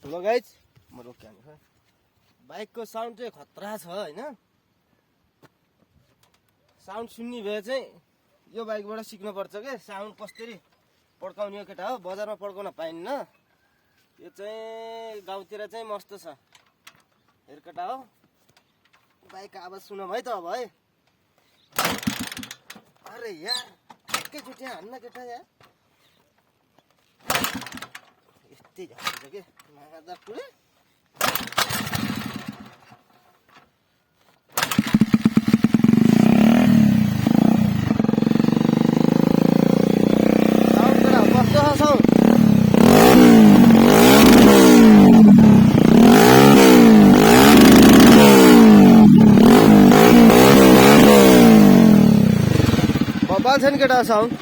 Hello guys म रोक्या बाइकको sound चाहिँ खतरा छ हैन। साउन्ड सुन्ने भए चाहिँ यो बाइकबाट सिक्नु पर्छ के साउन्ड कसरी पड्काउने हो केटा हो। बजारमा पड्काउन पाइन्न, यो चाहिँ गाउँतिर चाहिँ मस्त छ। हेर केटा हो, बाइक आवाज सुन भाइ त अब है। अरे यार एकैचोटि हान्न केटा यार, यस्तै झर्छ के मार्दा पुरै। बबाल छ नि केटा साउन्ड।